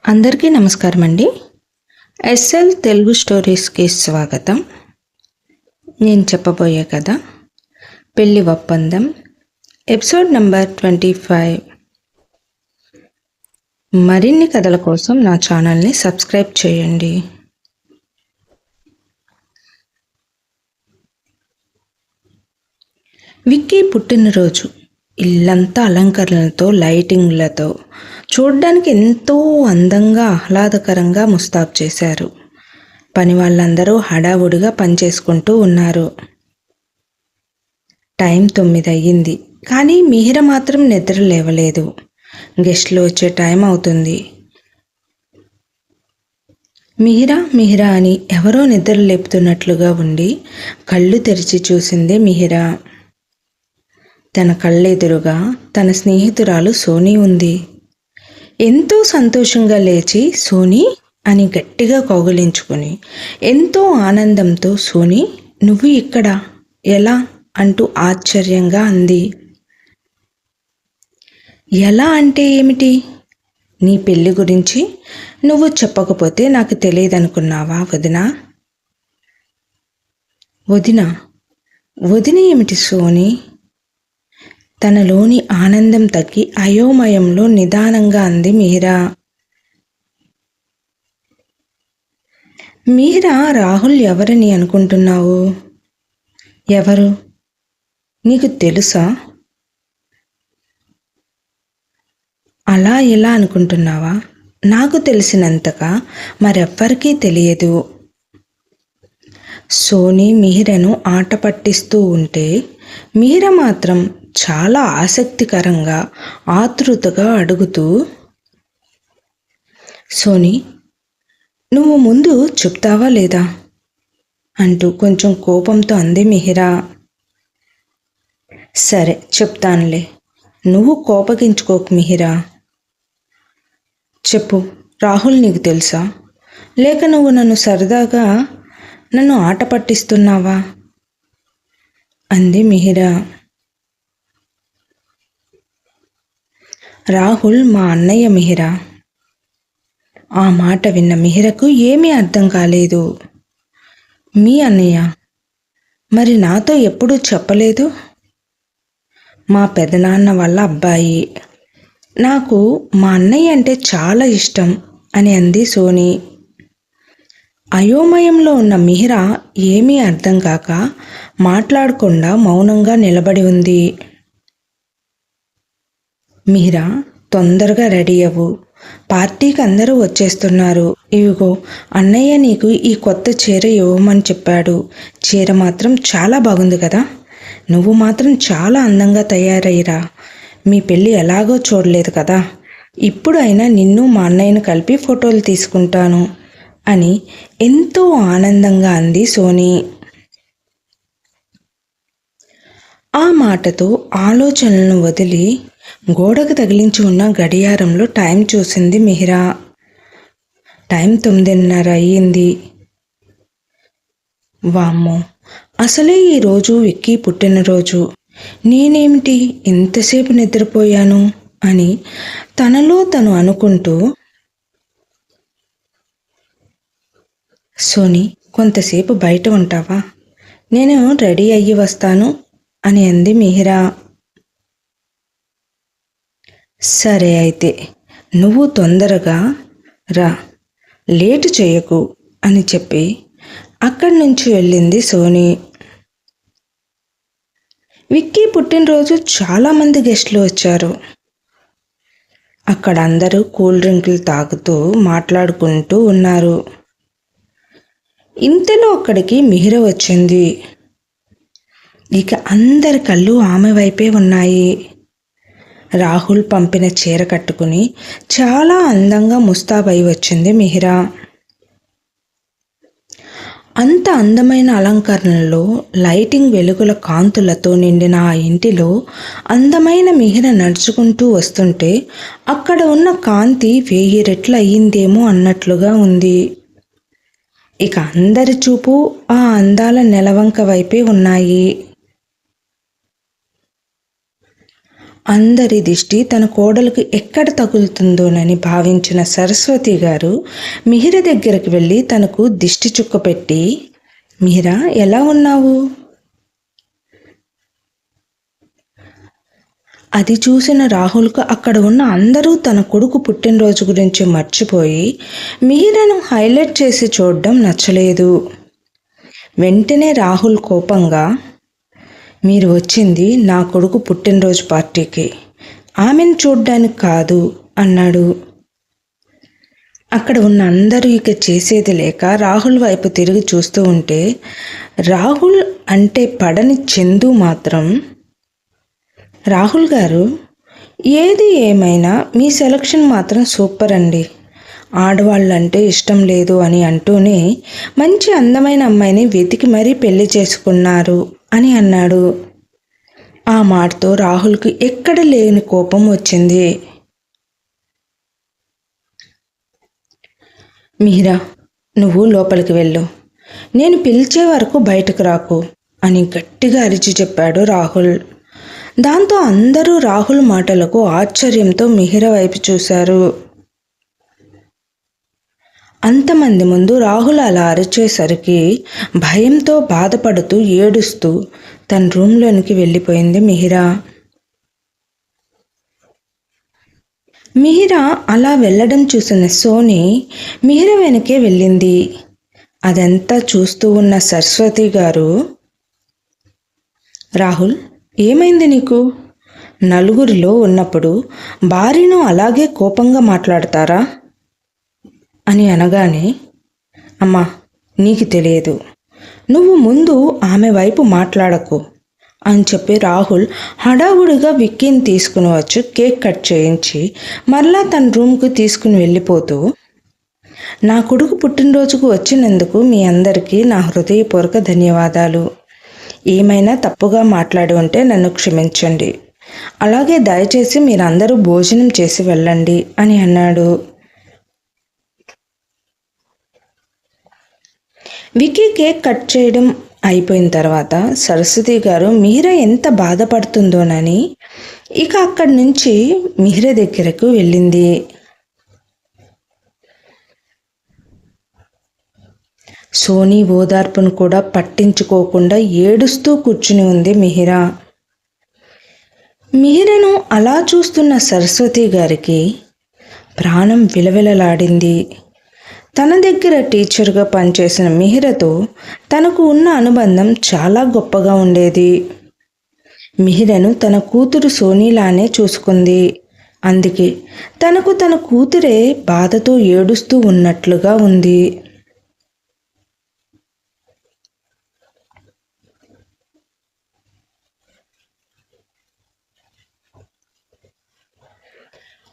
అందరికీ నమస్కారం అండి. ఎస్ఎల్ తెలుగు స్టోరీస్కి స్వాగతం. నేను చెప్పబోయే కథ పెళ్లి ఒప్పందం, ఎపిసోడ్ నంబర్ 25. మరిన్ని కథల కోసం నా ఛానల్ని సబ్స్క్రైబ్ చేయండి. విక్కీ పుట్టినరోజు. ఇల్లంతా అలంకరణలతో, లైటింగ్లతో చూడ్డానికి ఎంతో అందంగా, ఆహ్లాదకరంగా ముస్తాబు చేశారు. పని వాళ్ళందరూ హడావుడిగా పనిచేసుకుంటూ ఉన్నారు. టైం 9 అయ్యింది. కానీ మిహిర మాత్రం నిద్ర లేవలేదు. గెస్ట్లు వచ్చే టైం అవుతుంది. మిహిరా మిహిరా అని ఎవరో నిద్ర లేపుతున్నట్లుగా ఉండి కళ్ళు తెరిచి చూసింది మిహిరా. తన కళ్ళెదురుగా తన స్నేహితురాలు సోనీ ఉంది. ఎంతో సంతోషంగా లేచి సోనీ అని గట్టిగా కౌగిలించుకుని ఎంతో ఆనందంతో, సోనీ నువ్వు ఇక్కడ ఎలా అంటూ ఆశ్చర్యంగా అంది. ఎలా అంటే ఏమిటి? నీ పెళ్లి గురించి నువ్వు చెప్పకపోతే నాకు తెలియదనుకున్నావా వదినా? వదినా వదిన ఏమిటి సోనీ? తనలోని ఆనందం తగ్గి అయోమయంలో నిదానంగా అంది మిహిరా. మిహిరా, రాహుల్ ఎవరని అనుకుంటున్నావు? ఎవరు? నీకు తెలుసా? అలా ఎలా అనుకుంటున్నావా? నాకు తెలిసినంతగా మరెవ్వరికీ తెలియదు. సోనీ మిహిరను ఆట పట్టిస్తూ ఉంటే మిహిర మాత్రం చాలా ఆసక్తికరంగా, ఆతృతగా అడుగుతూ, సోనీ నువ్వు ముందు చెప్తావా లేదా అంటూ కొంచెం కోపంతో అంది మిహిరా. సరే చెప్తానులే, నువ్వు కోపగించుకోకు మిహిరా. చెప్పు, రాహుల్ నీకు తెలుసా? లేక నువ్వు నన్ను ఆట పట్టిస్తున్నావా అంది మిహిరా. రాహుల్ మా అన్నయ్య మిహిరా. ఆ మాట విన్న మిహిరకు ఏమీ అర్థం కాలేదు. మీ అన్నయ్య? మరి నాతో ఎప్పుడూ చెప్పలేదు? మా పెదనాన్న వాళ్ళ అబ్బాయి. నాకు మా అన్నయ్య అంటే చాలా ఇష్టం అని అంది సోనీ. అయోమయంలో ఉన్న మిహిరా ఏమీ అర్థం కాక మాట్లాడకుండా మౌనంగా నిలబడి ఉంది. మిహిరా, తొందరగా రెడీ అవ్వు, పార్టీకి అందరూ వచ్చేస్తున్నారు. ఇవిగో అన్నయ్య నీకు ఈ కొత్త చీర ఇవ్వమని చెప్పాడు. చీర మాత్రం చాలా బాగుంది కదా. నువ్వు మాత్రం చాలా అందంగా తయారయ్యిరా. మీ పెళ్ళి ఎలాగో చూడలేదు కదా. ఇప్పుడు అయినా నిన్ను మా అన్నయ్యను కలిపి ఫోటోలు తీసుకుంటాను అని ఎంతో ఆనందంగా అంది సోనీ. ఆ మాటతో ఆలోచనలను వదిలి గోడకు తగిలించి ఉన్న గడియారంలో టైం చూసింది మిహిరా. టైం 9:30 అయ్యింది. వామ్మో, అసలే ఈరోజు విక్కీ పుట్టినరోజు. నేనేమిటి ఇంతసేపు నిద్రపోయాను అని తనలో తను అనుకుంటూ, సోనీ కొంతసేపు బయట ఉంటావా? నేను రెడీ అయ్యి వస్తాను అని అంది మిహిరా. సరే అయితే నువ్వు తొందరగా రా, లేటు చేయకు అని చెప్పి అక్కడి నుంచి వెళ్ళింది సోనీ. విక్కీ పుట్టినరోజు చాలామంది గెస్ట్లు వచ్చారు. అక్కడ అందరూ కూల్ డ్రింకులు తాగుతూ మాట్లాడుకుంటూ ఉన్నారు. ఇంతలో అక్కడికి మిహిర వచ్చింది. ఇక అందరి కళ్ళు ఆమె వైపే ఉన్నాయి. రాహుల్ పంపిన చీర కట్టుకుని చాలా అందంగా ముస్తాబై వచ్చింది మిహిరా. అంత అందమైన అలంకరణలో, లైటింగ్ వెలుగుల కాంతులతో నిండిన ఆ ఇంటిలో అందమైన మిహిర నడుచుకుంటూ వస్తుంటే అక్కడ ఉన్న కాంతి 1000 రెట్లు అయ్యిందేమో అన్నట్లుగా ఉంది. ఇక అందరి చూపు ఆ అందాల నెలవంక వైపే ఉన్నాయి. అందరి దిష్టి తన కోడలకు ఎక్కడ తగులుతుందోనని భావించిన సరస్వతి గారు మిహిర దగ్గరికి వెళ్ళి తనకు దిష్టి చుక్క పెట్టి, మిహిర ఎలా ఉన్నావు? అది చూసిన రాహుల్కు అక్కడ ఉన్న అందరూ తన కొడుకు పుట్టినరోజు గురించి మర్చిపోయి మిహిరను హైలైట్ చేసి చూడడం నచ్చలేదు. వెంటనే రాహుల్ కోపంగా, మీరు వచ్చింది నా కొడుకు పుట్టినరోజు పార్టీకి, ఆమెను చూడ్డానికి కాదు అన్నాడు. అక్కడ ఉన్న అందరూ ఇక చేసేది లేక రాహుల్ వైపు తిరిగి చూస్తూ ఉంటే రాహుల్ అంటే పడని చందు మాత్రం, రాహుల్ గారు, ఏది ఏమైనా మీ సెలక్షన్ మాత్రం సూపర్ అండి. ఆడవాళ్ళంటే ఇష్టం లేదు అని అంటూనే మంచి అందమైన అమ్మాయిని వెతికి మరీ పెళ్లి చేసుకున్నారు అని అన్నాడు. ఆ మాటతో రాహుల్కి ఎక్కడ లేని కోపం వచ్చింది. మిహిరా, నువ్వు లోపలికి వెళ్ళు, నేను పిలిచే వరకు బయటకు రాకు అని గట్టిగా అరిచి చెప్పాడు రాహుల్. దాంతో అందరూ రాహుల్ మాటలకు ఆశ్చర్యంతో మిహిర వైపు చూశారు. అంతమంది ముందు రాహుల్ అలా అరిచేసరికి భయంతో బాధపడుతూ ఏడుస్తూ తన రూమ్లోనికి వెళ్ళిపోయింది మిహిర. మిహిర అలా వెళ్ళడం చూసిన సోని మిహిర వెనకే వెళ్ళింది. అదంతా చూస్తూ ఉన్న సరస్వతి గారు, రాహుల్, ఏమైంది నీకు? నలుగురిలో ఉన్నప్పుడు భార్యను అలాగే కోపంగా మాట్లాడతారా అని అనగానే, అమ్మా, నీకు తెలియదు, నువ్వు ముందు ఆమె వైపు మాట్లాడకు అని చెప్పి రాహుల్ హడావుడిగా విక్కీని తీసుకుని వచ్చి కేక్ కట్ చేయించి మరలా తన రూమ్కు తీసుకుని వెళ్ళిపోతూ, నా కొడుకు పుట్టినరోజుకు వచ్చినందుకు మీ అందరికీ నా హృదయపూర్వక ధన్యవాదాలు. ఏమైనా తప్పుగా మాట్లాడి ఉంటే నన్ను క్షమించండి. అలాగే దయచేసి మీరందరూ భోజనం చేసి వెళ్ళండి అని అన్నాడు. విక్కీ కేక్ కట్ చేయడం అయిపోయిన తర్వాత సరస్వతి గారు మిహిర ఎంత బాధపడుతుందోనని ఇక అక్కడి నుంచి మిహిర దగ్గరకు వెళ్ళింది. సోనీ ఓదార్పును కూడా పట్టించుకోకుండా ఏడుస్తూ కూర్చుని ఉంది మిహిర. మిహిరను అలా చూస్తున్న సరస్వతి గారికి ప్రాణం విలవిలలాడింది. తన దగ్గర టీచర్గా పనిచేసిన మిహిరతో తనకు ఉన్న అనుబంధం చాలా గొప్పగా ఉండేది. మిహిరను తన కూతురు సోనీలానే చూసుకుంది. అందుకే తనకు తన కూతురే బాధతో ఏడుస్తూ ఉన్నట్లుగా ఉంది.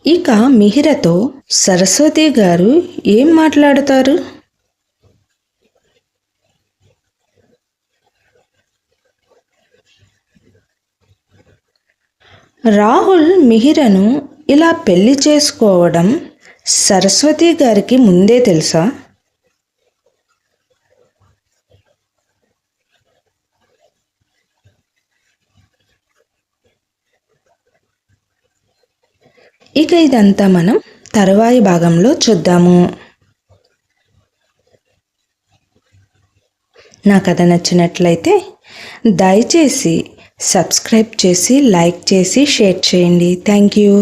ఇక మిహిరతో సరస్వతి గారు ఏం మాట్లాడతారు? రాహుల్ మిహిరను ఇలా పెళ్లి చేసుకోవడం సరస్వతి గారికి ముందే తెలుసా? ఇక ఇదంతా మనం తరువాయి భాగంలో చూద్దాము. నా కథ నచ్చినట్లయితే దయచేసి సబ్స్క్రైబ్ చేసి లైక్ చేసి షేర్ చేయండి. Thank you.